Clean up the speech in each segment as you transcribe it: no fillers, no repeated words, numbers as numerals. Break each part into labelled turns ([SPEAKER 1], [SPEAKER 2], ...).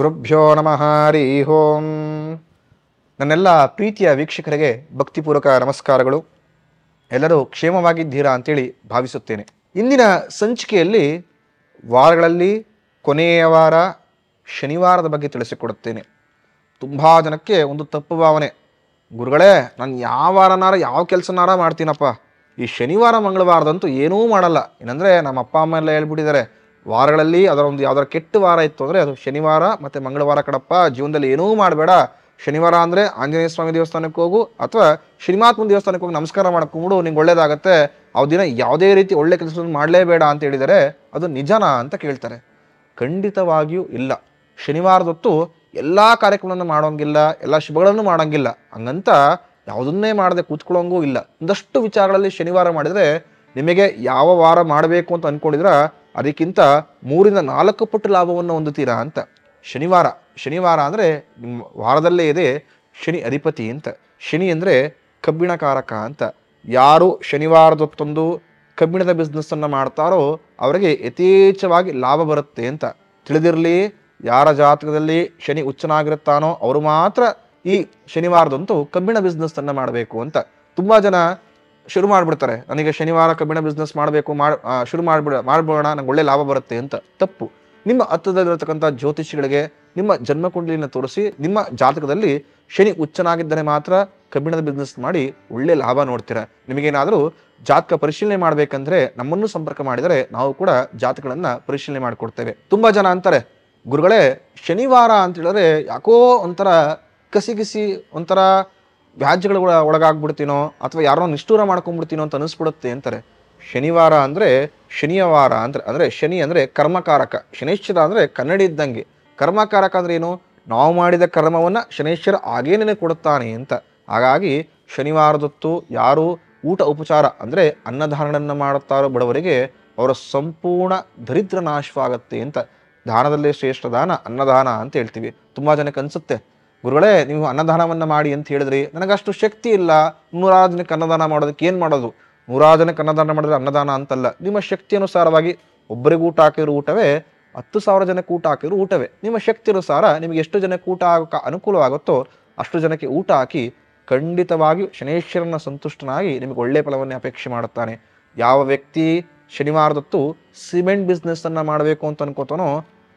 [SPEAKER 1] ಗುರುಭ್ಯೋ ನಮಃ ಹರಿ ಓಂ. ನನ್ನೆಲ್ಲ ಪ್ರೀತಿಯ ವೀಕ್ಷಕರಿಗೆ ಭಕ್ತಿಪೂರ್ವಕ ನಮಸ್ಕಾರಗಳು. ಎಲ್ಲರೂ ಕ್ಷೇಮವಾಗಿದ್ದೀರಾ ಅಂತೇಳಿ ಭಾವಿಸುತ್ತೇನೆ. ಇಂದಿನ ಸಂಚಿಕೆಯಲ್ಲಿ ವಾರಗಳಲ್ಲಿ ಕೊನೆಯ ವಾರ ಶನಿವಾರದ ಬಗ್ಗೆ ತಿಳಿಸಿಕೊಡುತ್ತೇನೆ. ತುಂಬ ಜನಕ್ಕೆ ಒಂದು ತಪ್ಪು ಭಾವನೆ, ಗುರುಗಳೇ ನಾನು ಯಾವ ವಾರನಾರ ಯಾವ ಕೆಲಸನಾರ ಮಾಡ್ತೀನಪ್ಪ, ಈ ಶನಿವಾರ ಮಂಗಳವಾರದಂತೂ ಏನೂ ಮಾಡಲ್ಲ. ಏನಂದರೆ ನಮ್ಮ ಅಪ್ಪ ಅಮ್ಮ ಎಲ್ಲ ಹೇಳ್ಬಿಟ್ಟಿದ್ದಾರೆ, ವಾರಗಳಲ್ಲಿ ಅದರ ಒಂದು ಯಾವ್ದಾರ ಕೆಟ್ಟ ವಾರ ಇತ್ತು ಅಂದರೆ ಅದು ಶನಿವಾರ ಮತ್ತು ಮಂಗಳವಾರ ಕಡಪ್ಪ, ಜೀವನದಲ್ಲಿ ಏನೂ ಮಾಡಬೇಡ. ಶನಿವಾರ ಅಂದರೆ ಆಂಜನೇಯ ಸ್ವಾಮಿ ದೇವಸ್ಥಾನಕ್ಕೆ ಹೋಗು ಅಥವಾ ಶ್ರೀಮಾತ್ಮನ ದೇವಸ್ಥಾನಕ್ಕೆ ಹೋಗಿ ನಮಸ್ಕಾರ ಮಾಡ್ಕೊಂಬಿಡು, ನಿಂಗೆ ಒಳ್ಳೇದಾಗತ್ತೆ. ಆ ದಿನ ಯಾವುದೇ ರೀತಿ ಒಳ್ಳೆ ಕೆಲಸವನ್ನು ಮಾಡಲೇಬೇಡ ಅಂತ ಹೇಳಿದರೆ ಅದು ನಿಜನಾ ಅಂತ ಕೇಳ್ತಾರೆ. ಖಂಡಿತವಾಗಿಯೂ ಇಲ್ಲ. ಶನಿವಾರದೊತ್ತು ಎಲ್ಲ ಕಾರ್ಯಕ್ರಮವನ್ನು ಮಾಡೋಂಗಿಲ್ಲ, ಎಲ್ಲ ಶುಭಗಳನ್ನು ಮಾಡೋಂಗಿಲ್ಲ. ಹಂಗಂತ ಯಾವುದನ್ನೇ ಮಾಡದೆ ಕೂತ್ಕೊಳ್ಳೋಂಗೂ ಇಲ್ಲ. ಒಂದಷ್ಟು ವಿಚಾರಗಳಲ್ಲಿ ಶನಿವಾರ ಮಾಡಿದರೆ ನಿಮಗೆ ಯಾವ ವಾರ ಮಾಡಬೇಕು ಅಂತ ಅಂದ್ಕೊಂಡಿದ್ರ ಅದಕ್ಕಿಂತ 3-4 ಪಟ್ಟು ಲಾಭವನ್ನು ಹೊಂದುತ್ತೀರಾ ಅಂತ. ಶನಿವಾರ ಅಂದರೆ ನಿಮ್ಮ ವಾರದಲ್ಲೇ ಇದೆ ಶನಿ ಅಧಿಪತಿ ಅಂತ. ಶನಿ ಅಂದರೆ ಕಬ್ಬಿಣಕಾರಕ ಅಂತ. ಯಾರು ಶನಿವಾರದೊತ್ತೊಂದು ಕಬ್ಬಿಣದ ಬಿಸ್ನೆಸ್ಸನ್ನು ಮಾಡ್ತಾರೋ ಅವರಿಗೆ ಯಥೇಚ್ಛವಾಗಿ ಲಾಭ ಬರುತ್ತೆ ಅಂತ ತಿಳಿದಿರಲಿ. ಯಾರ ಜಾತಕದಲ್ಲಿ ಶನಿ ಉಚ್ಚನಾಗಿರುತ್ತಾನೋ ಅವರು ಮಾತ್ರ ಈ ಶನಿವಾರದಂತೂ ಕಬ್ಬಿಣ ಬಿಸ್ನೆಸ್ಸನ್ನು ಮಾಡಬೇಕು ಅಂತ. ತುಂಬ ಜನ ಶುರು ಮಾಡಿಬಿಡ್ತಾರೆ, ನನಗೆ ಶನಿವಾರ ಕಬ್ಬಿಣ ಬಿಸ್ನೆಸ್ ಮಾಡಬೇಕು, ಶುರು ಮಾಡ್ಬೋಣ, ನಂಗೆ ಒಳ್ಳೆ ಲಾಭ ಬರುತ್ತೆ ಅಂತ. ತಪ್ಪು. ನಿಮ್ಮ ಹತ್ತದಲ್ಲಿರತಕ್ಕಂಥ ಜ್ಯೋತಿಷಿಗಳಿಗೆ ನಿಮ್ಮ ಜನ್ಮಕುಂಡಲಿನ ತೋರಿಸಿ ನಿಮ್ಮ ಜಾತಕದಲ್ಲಿ ಶನಿ ಉಚ್ಚನಾಗಿದ್ದರೆ ಮಾತ್ರ ಕಬ್ಬಿಣದ ಬಿಸ್ನೆಸ್ ಮಾಡಿ ಒಳ್ಳೆ ಲಾಭ ನೋಡ್ತೀರಾ. ನಿಮಗೇನಾದರೂ ಜಾತಕ ಪರಿಶೀಲನೆ ಮಾಡಬೇಕಂದ್ರೆ ನಮ್ಮನ್ನು ಸಂಪರ್ಕ ಮಾಡಿದರೆ ನಾವು ಕೂಡ ಜಾತಕಗಳನ್ನು ಪರಿಶೀಲನೆ ಮಾಡಿಕೊಡ್ತೇವೆ. ತುಂಬ ಜನ ಅಂತಾರೆ, ಗುರುಗಳೇ ಶನಿವಾರ ಅಂತ ಹೇಳಿದ್ರೆ ಯಾಕೋ ಒಂಥರ ಕಸಿ ಒಂಥರ ವ್ಯಾಜ್ಯಗಳ ಒಳಗಾಗ್ಬಿಡ್ತೀನೋ ಅಥವಾ ಯಾರೋ ನಿಷ್ಠೂರ ಮಾಡ್ಕೊಂಡ್ಬಿಡ್ತೀನೋ ಅಂತ ಅನಿಸ್ಬಿಡುತ್ತೆ ಅಂತಾರೆ. ಶನಿವಾರ ಅಂದರೆ ಶನಿಯ ವಾರ ಅಂದರೆ ಶನಿ ಅಂದರೆ ಕರ್ಮಕಾರಕ, ಶನೇಶ್ವರ ಅಂದರೆ ಕನ್ನಡಿ ಇದ್ದಂಗೆ. ಕರ್ಮಕಾರಕ ಅಂದರೆ ಏನು? ನಾವು ಮಾಡಿದ ಕರ್ಮವನ್ನು ಶನೇಶ್ವರ ಹಾಗೇನೇ ಕೊಡುತ್ತಾನೆ ಅಂತ. ಹಾಗಾಗಿ ಶನಿವಾರದೊತ್ತು ಯಾರು ಊಟ ಉಪಚಾರ ಅಂದರೆ ಅನ್ನಧಾರಣವನ್ನು ಮಾಡುತ್ತಾರೋ ಬಡವರಿಗೆ ಅವರ ಸಂಪೂರ್ಣ ದರಿದ್ರ ನಾಶವಾಗತ್ತೆ ಅಂತ. ದಾನದಲ್ಲೇ ಶ್ರೇಷ್ಠ ದಾನ ಅನ್ನದಾನ ಅಂತ ಹೇಳ್ತೀವಿ. ತುಂಬ ಜನಕ್ಕೆ ಅನಿಸುತ್ತೆ, ಗುರುಗಳೇ ನೀವು ಅನ್ನದಾನವನ್ನು ಮಾಡಿ ಅಂತ ಹೇಳಿದ್ರಿ, ನನಗಷ್ಟು ಶಕ್ತಿ ಇಲ್ಲ, 100 ಜನಕ್ಕೆ ಅನ್ನದಾನ ಮಾಡೋದಕ್ಕೆ ಏನು ಮಾಡೋದು? 100 ಜನಕ್ಕೆ ಅನ್ನದಾನ ಮಾಡಿದ್ರೆ ಅನ್ನದಾನ ಅಂತಲ್ಲ. ನಿಮ್ಮ ಶಕ್ತಿ ಅನುಸಾರವಾಗಿ ಒಬ್ಬರಿಗೆ ಊಟ ಹಾಕಿರೋ ಊಟವೇ 10,000 ಜನಕ್ಕೆ ಊಟ ಹಾಕಿರೋ ಊಟವೇ. ನಿಮ್ಮ ಶಕ್ತಿ ಅನುಸಾರ ನಿಮಗೆ ಎಷ್ಟು ಜನಕ್ಕೆ ಊಟ ಆಗೋಕ್ಕೆ ಅನುಕೂಲವಾಗುತ್ತೋ ಅಷ್ಟು ಜನಕ್ಕೆ ಊಟ ಹಾಕಿ. ಖಂಡಿತವಾಗಿಯೂ ಶನೇಶ್ವರನ ಸಂತುಷ್ಟನಾಗಿ ನಿಮಗೆ ಒಳ್ಳೆಯ ಫಲವನ್ನೇ ಅಪೇಕ್ಷೆ ಮಾಡುತ್ತಾನೆ. ಯಾವ ವ್ಯಕ್ತಿ ಶನಿವಾರದೊತ್ತು ಸಿಮೆಂಟ್ ಬಿಸ್ನೆಸ್ಸನ್ನು ಮಾಡಬೇಕು ಅಂತ ಅನ್ಕೋತಾನೋ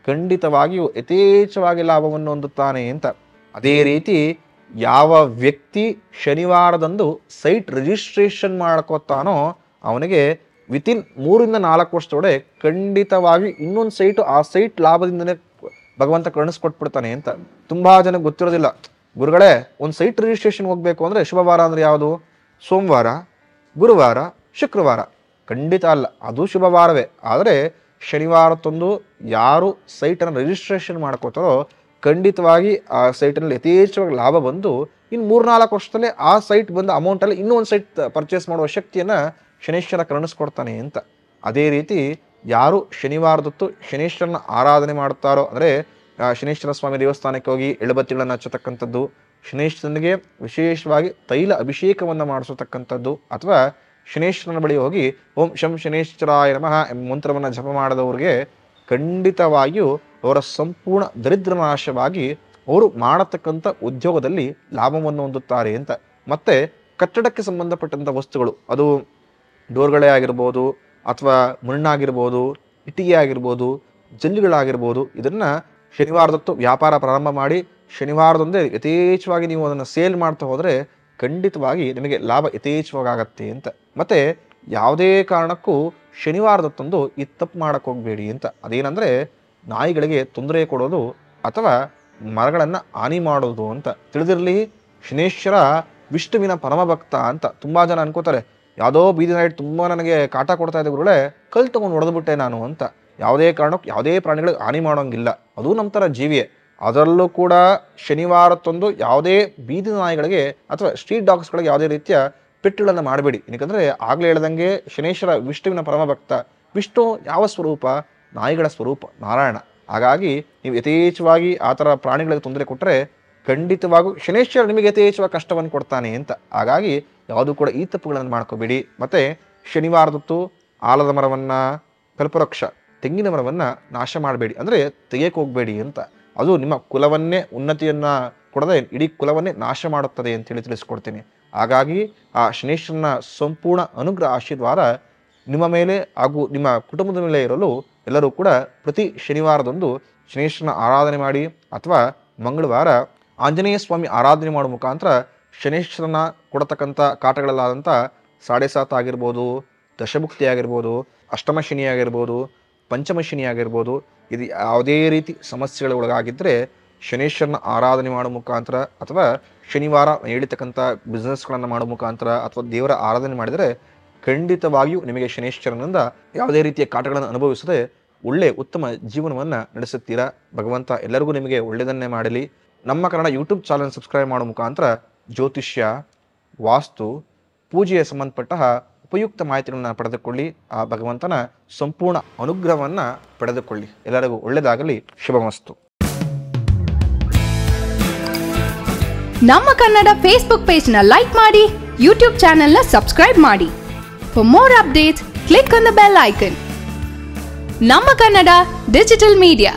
[SPEAKER 1] ಖಂಡಿತವಾಗಿಯೂ ಯಥೇಚ್ಛವಾಗಿ ಲಾಭವನ್ನು ಹೊಂದುತ್ತಾನೆ ಅಂತ. ಅದೇ ರೀತಿ ಯಾವ ವ್ಯಕ್ತಿ ಶನಿವಾರದಂದು ಸೈಟ್ ರಿಜಿಸ್ಟ್ರೇಷನ್ ಮಾಡ್ಕೋತಾನೋ ಅವನಿಗೆ ವಿತಿನ್ 3-4 ವರ್ಷದೊಳಗೆ ಖಂಡಿತವಾಗಿ ಇನ್ನೊಂದು ಸೈಟು ಆ ಸೈಟ್ ಲಾಭದಿಂದನೇ ಭಗವಂತ ಕರುಣಿಸ್ಕೊಟ್ಬಿಡ್ತಾನೆ ಅಂತ. ತುಂಬ ಜನಕ್ಕೆ ಗೊತ್ತಿರೋದಿಲ್ಲ, ಗುರುಗಳೇ ಒಂದು ಸೈಟ್ ರಿಜಿಸ್ಟ್ರೇಷನ್ ಹೋಗಬೇಕು ಅಂದರೆ ಶುಭವಾರ ಅಂದರೆ ಯಾವುದು? ಸೋಮವಾರ, ಗುರುವಾರ, ಶುಕ್ರವಾರ. ಖಂಡಿತ ಅಲ್ಲ, ಅದು ಶುಭವಾರವೇ. ಆದರೆ ಶನಿವಾರತ್ತೊಂದು ಯಾರು ಸೈಟನ್ನು ರಿಜಿಸ್ಟ್ರೇಷನ್ ಮಾಡ್ಕೋತಾರೋ ಖಂಡಿತವಾಗಿ ಆ ಸೈಟಲ್ಲಿ ಯಥೇಚ್ಛವಾಗಿ ಲಾಭ ಬಂದು ಇನ್ನು 3-4 ವರ್ಷದಲ್ಲೇ ಆ ಸೈಟ್ ಬಂದ ಅಮೌಂಟಲ್ಲಿ ಇನ್ನೂ ಒಂದು ಸೈಟ್ ಪರ್ಚೇಸ್ ಮಾಡುವ ಶಕ್ತಿಯನ್ನು ಶನೇಶ್ವರ ಕರುಣಿಸ್ಕೊಡ್ತಾನೆ ಅಂತ. ಅದೇ ರೀತಿ ಯಾರು ಶನಿವಾರದೊತ್ತು ಶನೇಶ್ವರನ ಆರಾಧನೆ ಮಾಡುತ್ತಾರೋ ಅಂದರೆ ಶನೇಶ್ವರ ಸ್ವಾಮಿ ದೇವಸ್ಥಾನಕ್ಕೆ ಹೋಗಿ ಎಳಬತ್ತಿಗಳನ್ನು ಹಚ್ಚತಕ್ಕಂಥದ್ದು, ಶನೇಶ್ವರನಿಗೆ ವಿಶೇಷವಾಗಿ ತೈಲ ಅಭಿಷೇಕವನ್ನು ಮಾಡಿಸತಕ್ಕಂಥದ್ದು, ಅಥವಾ ಶನೇಶ್ವರನ ಬಳಿ ಹೋಗಿ ಓಂ ಶಂ ಶನೇಶ್ವರಾಯ ನಮಃ ಎಂಬ ಮಂತ್ರವನ್ನು ಜಪ ಮಾಡಿದವ್ರಿಗೆ ಖಂಡಿತವಾಗಿಯೂ ಅವರ ಸಂಪೂರ್ಣ ದರಿದ್ರ ನಾಶವಾಗಿ ಅವರು ಮಾಡತಕ್ಕಂಥ ಉದ್ಯೋಗದಲ್ಲಿ ಲಾಭವನ್ನು ಹೊಂದುತ್ತಾರೆ ಅಂತ. ಮತ್ತು ಕಟ್ಟಡಕ್ಕೆ ಸಂಬಂಧಪಟ್ಟಂಥ ವಸ್ತುಗಳು, ಅದು ಡೋರ್ಗಳೇ ಆಗಿರ್ಬೋದು ಅಥವಾ ಮಣ್ಣಾಗಿರ್ಬೋದು, ಇಟ್ಟಿಗೆ ಆಗಿರ್ಬೋದು, ಜಲ್ಲಿಗಳಾಗಿರ್ಬೋದು, ಇದನ್ನು ಶನಿವಾರದೊತ್ತು ವ್ಯಾಪಾರ ಪ್ರಾರಂಭ ಮಾಡಿ ಶನಿವಾರದೊಂದೇ ಯಥೇಚ್ಛವಾಗಿ ನೀವು ಅದನ್ನು ಸೇಲ್ ಮಾಡ್ತಾ ಹೋದರೆ ಖಂಡಿತವಾಗಿ ನಿಮಗೆ ಲಾಭ ಯಥೇಚ್ಛವಾಗಿ ಆಗತ್ತೆ ಅಂತ. ಮತ್ತು ಯಾವುದೇ ಕಾರಣಕ್ಕೂ ಶನಿವಾರದೊತ್ತೊಂದು ಈ ತಪ್ಪು ಮಾಡೋಕ್ಕೆ ಹೋಗಬೇಡಿ ಅಂತ. ಅದೇನೆಂದರೆ ನಾಯಿಗಳಿಗೆ ತೊಂದರೆ ಕೊಡೋದು ಅಥವಾ ಮರಗಳನ್ನು ಹಾನಿ ಮಾಡೋದು ಅಂತ. ತಿಳಿದಿರಲಿ, ಶನೇಶ್ವರ ವಿಷ್ಣುವಿನ ಪರಮಭಕ್ತ ಅಂತ. ತುಂಬ ಜನ ಅನ್ಕೋತಾರೆ, ಯಾವುದೋ ಬೀದಿ ನಾಯಿ ತುಂಬ ನನಗೆ ಕಾಟ ಕೊಡ್ತಾ ಇದೆ ಗುರುಗಳೇ, ಕಲ್ಲು ತೊಗೊಂಡು ಹೊಡೆದ್ಬಿಟ್ಟೆ ನಾನು ಅಂತ. ಯಾವುದೇ ಕಾರಣಕ್ಕೂ ಯಾವುದೇ ಪ್ರಾಣಿಗಳಿಗೆ ಹಾನಿ ಮಾಡೋಂಗಿಲ್ಲ, ಅದು ನಮ್ಮ ಥರ ಜೀವಿಯೇ. ಅದರಲ್ಲೂ ಕೂಡ ಶನಿವಾರತ್ತೊಂದು ಯಾವುದೇ ಬೀದಿ ನಾಯಿಗಳಿಗೆ ಅಥವಾ ಸ್ಟ್ರೀಟ್ ಡಾಗ್ಸ್ಗಳಿಗೆ ಯಾವುದೇ ರೀತಿಯ ಪೆಟ್ಟುಗಳನ್ನು ಮಾಡಬೇಡಿ. ಏನಕ್ಕಂದರೆ ಆಗಲೇ ಹೇಳ್ದಂಗೆ ಶನೇಶ್ವರ ವಿಷ್ಣುವಿನ ಪರಮಭಕ್ತ. ವಿಷ್ಣು ಯಾವ ಸ್ವರೂಪ? ನಾಯಿಗಳ ಸ್ವರೂಪ ನಾರಾಯಣ. ಹಾಗಾಗಿ ನೀವು ಯಥೇಚ್ಛವಾಗಿ ಆ ಥರ ಪ್ರಾಣಿಗಳಿಗೆ ತೊಂದರೆ ಕೊಟ್ಟರೆ ಖಂಡಿತವಾಗೂ ಶನೇಶ್ವರ ನಿಮಗೆ ಯಥೇಚ್ಛವಾಗಿ ಕಷ್ಟವನ್ನು ಕೊಡ್ತಾನೆ ಅಂತ. ಹಾಗಾಗಿ ಯಾವುದೂ ಕೂಡ ಈ ತಪ್ಪುಗಳನ್ನು ಮಾಡ್ಕೋಬೇಡಿ. ಮತ್ತು ಶನಿವಾರದೊತ್ತು ಆಲದ ಮರವನ್ನು, ಕಲ್ಪವೃಕ್ಷ, ತೆಂಗಿನ ಮರವನ್ನು ನಾಶ ಮಾಡಬೇಡಿ, ಅಂದರೆ ತೆಗೆಯಕ್ಕೆ ಹೋಗಬೇಡಿ ಅಂತ. ಅದು ನಿಮ್ಮ ಕುಲವನ್ನೇ ಉನ್ನತಿಯನ್ನು ಕೊಡದೆ ಇಡೀ ಕುಲವನ್ನೇ ನಾಶ ಮಾಡುತ್ತದೆ ಅಂತೇಳಿ ತಿಳಿಸ್ಕೊಡ್ತೀನಿ. ಹಾಗಾಗಿ ಆ ಶನೀಶ್ವರನ ಸಂಪೂರ್ಣ ಅನುಗ್ರಹ ಆಶೀರ್ವಾದ ನಿಮ್ಮ ಮೇಲೆ ಹಾಗೂ ನಿಮ್ಮ ಕುಟುಂಬದ ಮೇಲೆ ಇರಲು ಎಲ್ಲರೂ ಕೂಡ ಪ್ರತಿ ಶನಿವಾರದಂದು ಶನೀಶ್ವರನ ಆರಾಧನೆ ಮಾಡಿ, ಅಥವಾ ಮಂಗಳವಾರ ಆಂಜನೇಯ ಸ್ವಾಮಿ ಆರಾಧನೆ ಮಾಡುವ ಮುಖಾಂತರ ಶನೀಶ್ವರನ ಕೊಡತಕ್ಕಂಥ ಕಾಟಗಳಲ್ಲಾದಂಥ 7.5 ಆಗಿರ್ಬೋದು, ದಶಭುಕ್ತಿ ಆಗಿರ್ಬೋದು, ಅಷ್ಟಮ ಶನಿ ಆಗಿರ್ಬೋದು, ಪಂಚಮ ಶನಿ ಆಗಿರ್ಬೋದು, ಇದು ಯಾವುದೇ ರೀತಿ ಸಮಸ್ಯೆಗಳ ಒಳಗಾಗಿದ್ದರೆ ಶನೀಶ್ವರನ ಆರಾಧನೆ ಮಾಡುವ ಮುಖಾಂತರ ಅಥವಾ ಶನಿವಾರ ಹೇಳ್ತಕ್ಕಂಥ ಬಿಸ್ನೆಸ್ಗಳನ್ನು ಮಾಡುವ ಮುಖಾಂತರ ಅಥವಾ ದೇವರ ಆರಾಧನೆ ಮಾಡಿದರೆ ಖಂಡಿತವಾಗಿಯೂ ನಿಮಗೆ ಶನೀಶ್ವರನಿಂದ ಯಾವುದೇ ರೀತಿಯ ಕಾಟಗಳನ್ನು ಅನುಭವಿಸದೆ ಒಳ್ಳೆ ಉತ್ತಮ ಜೀವನವನ್ನು ನಡೆಸುತ್ತೀರಾ. ಭಗವಂತ ಎಲ್ಲರಿಗೂ ನಿಮಗೆ ಒಳ್ಳೆಯದನ್ನೇ ಮಾಡಲಿ. ನಮ್ಮ ಕನ್ನಡ ಯೂಟ್ಯೂಬ್ ಚಾನಲ್ ಸಬ್ಸ್ಕ್ರೈಬ್ ಮಾಡುವ ಮುಖಾಂತರ ಜ್ಯೋತಿಷ್ಯ, ವಾಸ್ತು, ಪೂಜೆಗೆ ಸಂಬಂಧಪಟ್ಟ ಉಪಯುಕ್ತ ಮಾಹಿತಿಗಳನ್ನು ಪಡೆದುಕೊಳ್ಳಿ. ಆ ಭಗವಂತನ ಸಂಪೂರ್ಣ ಅನುಗ್ರಹವನ್ನು ಪಡೆದುಕೊಳ್ಳಿ. ಎಲ್ಲರಿಗೂ ಒಳ್ಳೆಯದಾಗಲಿ. ಶುಭಮಸ್ತು.
[SPEAKER 2] ನಮ್ಮ ಕನ್ನಡ ಫೇಸ್ಬುಕ್ ಪೇಜ್ನ ಲೈಕ್ ಮಾಡಿ, ಯೂಟ್ಯೂಬ್ ಚಾನೆಲ್ನ ಸಬ್ಸ್ಕ್ರೈಬ್ ಮಾಡಿ. For more updates, click on the bell icon. ನಮ್ಮ ಕನ್ನಡ ಡಿಜಿಟಲ್ ಮೀಡಿಯಾ.